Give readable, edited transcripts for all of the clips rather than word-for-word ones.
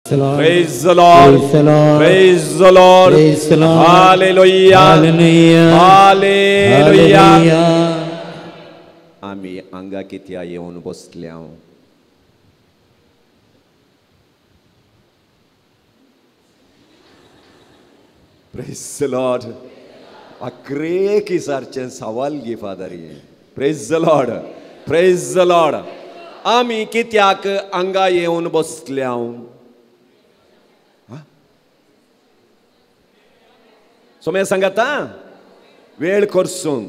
Praise the Lord. Praise the Lord. Hallelujah. Hallelujah. आम्ही अंगा कित्या येऊन बसल्या. Praise the Lord. अकरे की सारचे सवाल गी फादरी. Praise the Lord. Praise the Lord. आम्ही कित्याक अंगा येऊन बसल्या. सोम्या सांगता वेळ करसून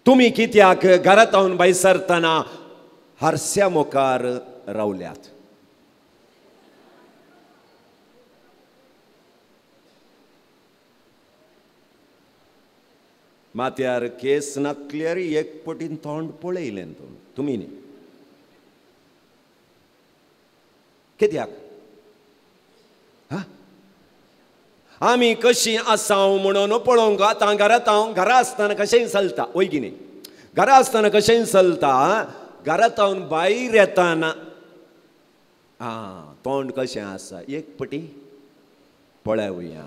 तुम्ही कित्याक घरातून भायर सरतना हारस्या मुखार रावल्यात. माथ्यार केस नासल्यार एक पटीन तोंड पळयलें तुम्ही न्ही. कित्याक आमी कशी आसाव म्हणून पळोवंक आतां घरा आसतना कशें चलता वयगिनी. घरा आसतना कशें चलता घरातून भायर येताना तोंड कशें आसा एक पटी पळयवया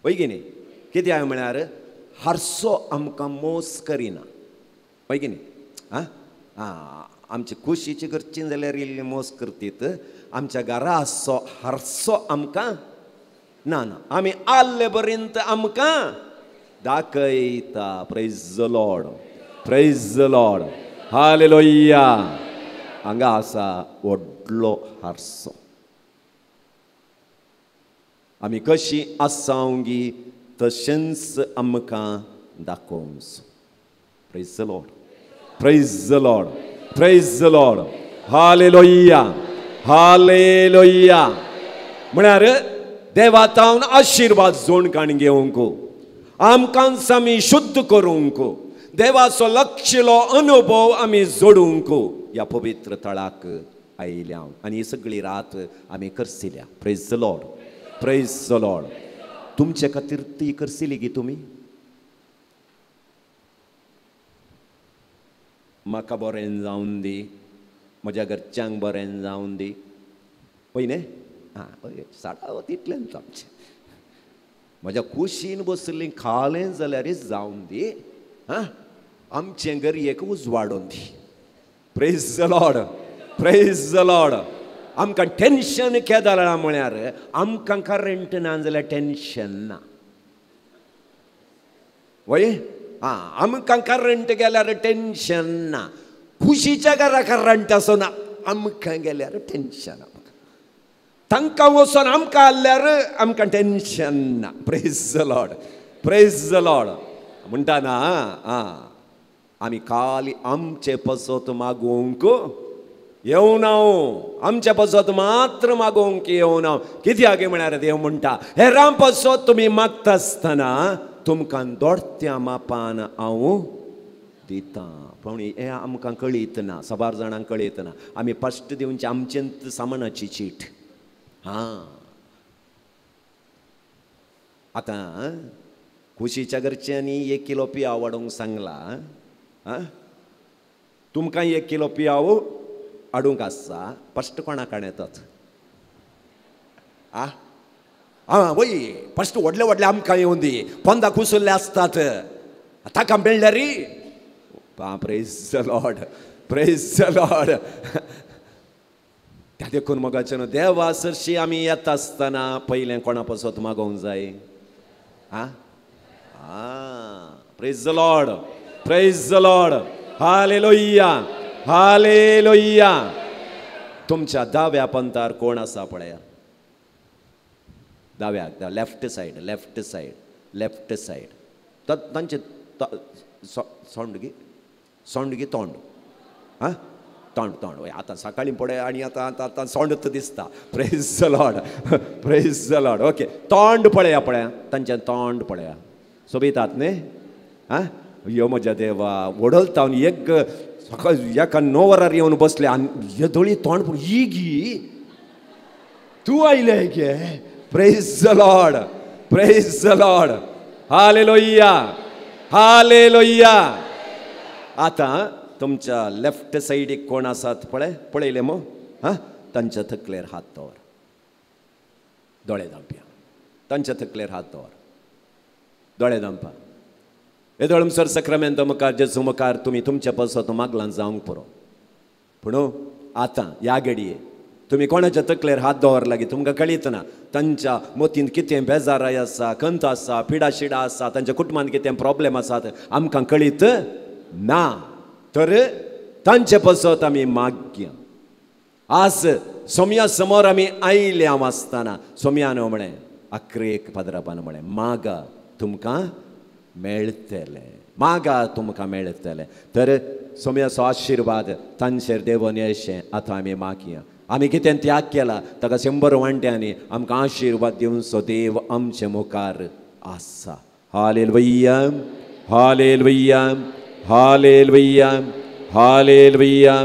वयगिनी. कित्याक म्हळ्यार हारसो आमकां मोस करिना वयगिनी. आमची खुशीची करची जाल्यार इल्ली मोस करतीत. आमच्या घरा आसो हारसो आमकां ना ना आमी आल्ले पर्यंत आमकां दाखयता. Praise the lord. Praise the lord. Hallelujah. हांगा आसा व्हडलो हारसो. आमी कशी आसावंगी तशेंच आमकां दाखोवंक. Praise the lord. Praise the lord. Praise the lord. Hallelujah. Hallelujah. म्हळ्यार देवातावन आशीर्वाद जोडकाण घेवंक आमकां आमी शुद्ध करूंक देवाचो लक्षलो अनुभव आमी जोडूंक ह्या पवित्र तळाक आयल्या आनी ही सगळी रात आमी करसिल्या. Praise the lord. Praise the lord. तुमचे खातीर ती करसिली गी तुमी. म्हाका बरें जावन दी. म्हज्या घरच्यांक बरें जावन दी. पळय न्ही साडा तितलेंच आमचें. म्हज्या कुशीन बसलीं खालें जाल्यार जावन दी. आमचें घर एक उजवाडून दी. Praise the lord. Praise the lord. आमकां टेन्शन केदां म्हळ्यार आमकां करंट ना जाल्यार टेन्शन ना वय. आमकां करंट गेल्यार टेन्शन ना. खुशीच्या घरा करंट आसो ना आमकां गेल्यार टेन्शन. तांकां वचोन आमकां आसल्यार आमकां टेन्शन ना. Praise the lord. Praise the lord. म्हणटाना आमी खाली आमचे पसत मागोवंक येवं ना. आमचे पसत मात्र मागोवंक येवं ना. कित्याक म्हळ्यार देव म्हणटा हेरां पसत तुमी मागता आसतना तुमकां दोडत्या मापान हांव दितां. पूण हें आमकां कळीत ना. सबार जाणांक कळीत ना. आमी फस्ट दिवची आमचेंत सामानाची चीट. आतां खुशीच्या घरच्यांनी 1 किलो पियाव वाडोवंक सांगला. तुमकां 1 किलो पियाव हाडूंक आसता. फस्ट कोणाक येतात वय फस्ट व्हडले व्हडले आमकां येवन दी. पोंदा कुसुल्ले आसतात ताका मेळ्ळे री. Praise the lord. Praise the Lord. त्या देखून मोगाचें देवा सरशी आमी येता आसतना पयलें कोणा पसत मागोवंक जाय. Praise the lord. Praise the lord. Hallelujah. Hallelujah. तुमच्या दाव्या पंथार कोण आसा पळया. दाव्याक left side. Left side. Left side. तांचे सोंड गी तोंड. तोंड तोंड वय आतां सकाळीं पळय आनी आतां सोंडत दिसता. Praise the lord. Praise the Lord. Okay तोंड पळया. पळया तांचें तोंड पळया. सोबितात न्ही. यो म्हज्या देवा वडलता एक सकाळ एका 9 वरार येवन बसले आनी येदोळी तोंड पूण ही गी तूं आयले गे. Praise the lord. Praise the lord. Hallelujah. Hallelujah. आतां तुमच्या लेफ्ट सायडीक कोण आसात पळय. पळयले मो तांच्या तकलेर हात दवर. दोळे धांपया. तांच्या तकलेर हात दवर. दोळे धांपा. येदोळम सर सक्रामेंत मुखार जेजू मुखार तुमी तुमच्या पसत मागलां जावंक पुरो. पूण आतां ह्या घडये तुमी कोणाच्या तकलेर हात दवरला की तुमकां कळीत ना तांच्या मतींत कितें बेजाराय आसा, खंत आसा, पिडा शिडा आसा, तांच्या कुटुंबांत कितें प्रॉब्लेम आसात आमकां कळीत ना. तर तांचे पसत आमी मागया. आज सोम्या समोर आमी आयल्या वाचताना सोम्यान म्हळें अकरेक पदरापान म्हळें मागा तुमकां मेळटलें. मागा तुमकां मेळटलें. तर सोम्याचो आशिर्वाद तांचेर देवन येशें आतां आमी मागया. आमी कितें त्याग केला ताका 100 वांट्यांनी आमकां आशिर्वाद दिवचो देव आमचे मुखार आसा. Hallelujah, hallelujah, hallelujah, hallelujah.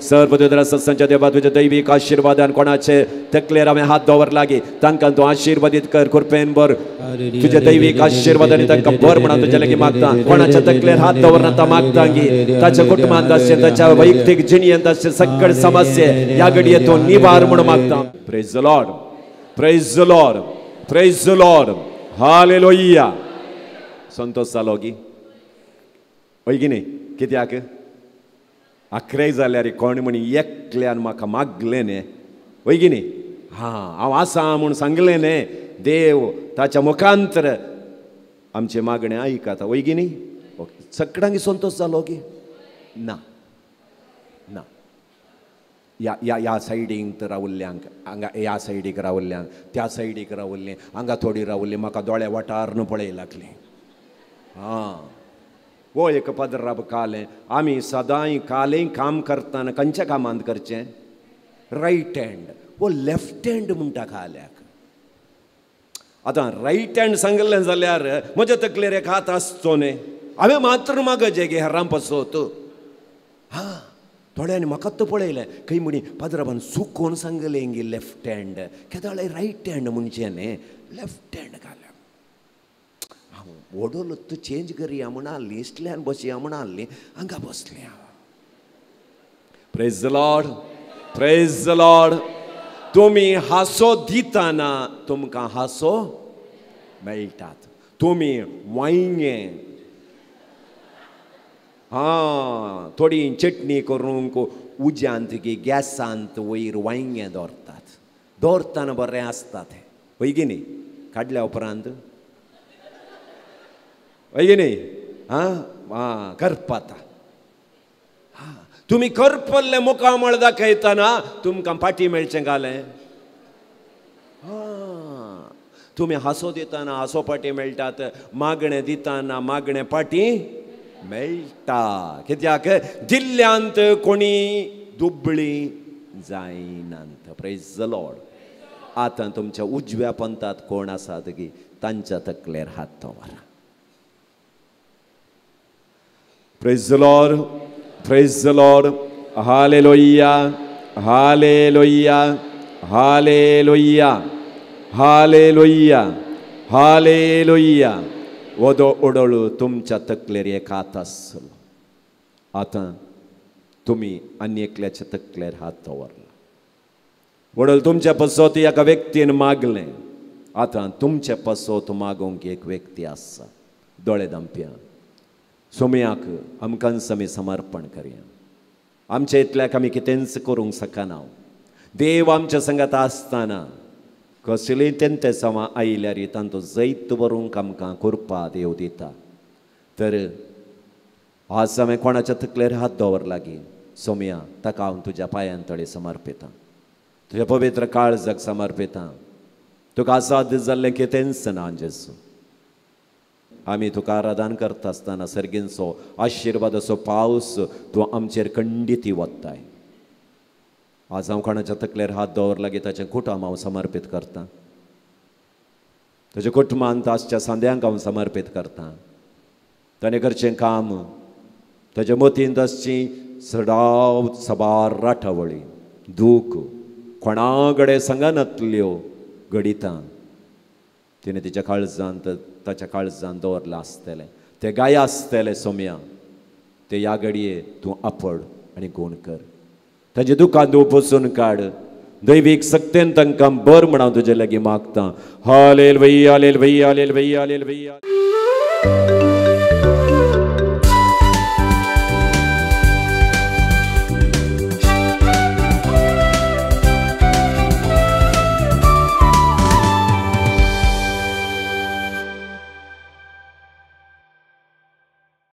सर्वदुदरा सत्संच्या देवा तुझ्या दैवीक आशिर्वादान कोणाचे तकलेर हांवें हात दवरला गी तांकां तूं आशिर्वादीत कर कृपेन भर. तुझ्या दैवीक आशिर्वादांनी तांकां भर म्हणून तुज्या लागीं मागता. कोणाच्या तकलेर हात दवरना मागता गी ताच्या कुटुंबांत आसचे ताच्या वैयक्तीक जिणेंत आसचे सकळ समस्ये ह्या घडये तूं निवार म्हणून मागता. Praise the lord, praise the lord, praise the lord. Hallelujah. Santosh जालो गी हय की न्ही? कित्याक 11 जाल्यार कोण म्हणी एकल्यान म्हाका मागलें न्ही वय की न्ही? हांव आसा म्हूण सांगलें न्ही देव ताच्या मुखांतर आमचे मागणें आयकता वय की न्ही? सगळ्यांक संतोष जालो की ना? ना. ह्या सायडीक रावल्ल्यांक हांगा ह्या सायडीक रावल्ल्यांक त्या सायडीक रावल्लीं हांगा थोडीं रावल्लीं म्हाका दोळे वटारन पळय लागलीं. हां वो एक पदराब कालें. आमी सदांय कालें काम करतना खंयच्या कामांत करचें? रायट हँड वो लेफ्ट हँड म्हणटा काल्याक. आतां रायट हँड सांगलें जाल्यार म्हज्या तकलेर एक हात आसचो न्ही. हांवें मात्र मागचें गे हेरां पसत. हां थोड्यांनी म्हाकाच तो पळयलें खंय म्हणी पदराबान चुकोवन सांगलें गे लेफ्ट हँड केदाळे रायट हँड म्हणचें न्ही लेफ्ट हँड काल्याक. ओडोलो तू चेंज करया म्हण आसली इश्टल्यान बसया म्हण आसली हांगा बसलें हांव. Praise the lord, praise the Lord. तुमी हांसो दितना तुमकां हांसो मेळटात. तुमी वांयगें थोडी चटणी करूंक उज्यांत की गॅसांत वयर वांयगें दवरतात. दवरतना बरें आसता तें वय की न्ही? काडल्या उपरांत वय की न्ही? करपाता. तुमी करपल्ले मुखामळ दाखयतना तुमकां पाटी मेळचें गालें. तुमी हांसो दितना हांसो पाटी मेळटात. मागणें दितना मागणें पाटी मेळटा. कित्याक दिल्ल्यांत कोणी दुबळी जायनात. Praise the Lord. आतां तुमच्या उजव्या पंथात कोण आसात गी तांच्या तकलेर हात दवरा. Praise the Lord, praise the Lord, hallelujah, hallelujah, hallelujah, hallelujah, hallelujah. ओदो ओडोळू तुमच्या तकलेर एक हात आसलो. आतां तुमी आनी एकल्याच्या तकलेर हात दवरला. ओडोळ तुमच्या पसत एका व्यक्तीन मागलें. आतां तुमचे पसत मागोवंक एक व्यक्ती आसा. दोळे धांपया. सोम्याक आमकां आमी समर्पण करया. आमच्या इतल्याक आमी कितेंच करूंक शकना. देव आमच्या संगत आसतना कसलीय तेंते सवां आयल्यार तांचो जैत भरूंक आमकां कृपा देव दिता. तर आज हांवें कोणाच्या तकलेर हात दवरला गी सोम्या ताका हांव तुज्या पांयां तळी समर्पितां. तुज्या पवित्र काळजाक समर्पितां. तुका आसाद जाल्लें कितेंच ना जेजू. आमी तुका आराधन करता आसतना सर्गींचो आशिर्वादाचो पावस तूं आमचेर खंडीत वत्ताय. आज हांव कोणाच्या तकलेर हात दवरला गी ताचें कुटुंब हांव समर्पीत करतां. ताच्या कुटुंबांत आसच्या सांद्यांक हांव समर्पीत करतां. ताणें करचें काम ताच्या मतींत आसची सडाव सबार राठावळी दूख कोणा कडेन सांगनातल्यो गडितां तिणें तिच्या काळजांत ताच्या काळजांत दवरलां आसतलें. तें गाय आसतलें सोम्या. ते ह्या घडये तूं आपड आनी गूण कर. ताचे दुखां तूं पुसून काड. दैवीक सक्तेन तांकां बर म्हण हांव तुजे लागीं मागतां. Hallelujah hallelujah hallelujah hallelujah.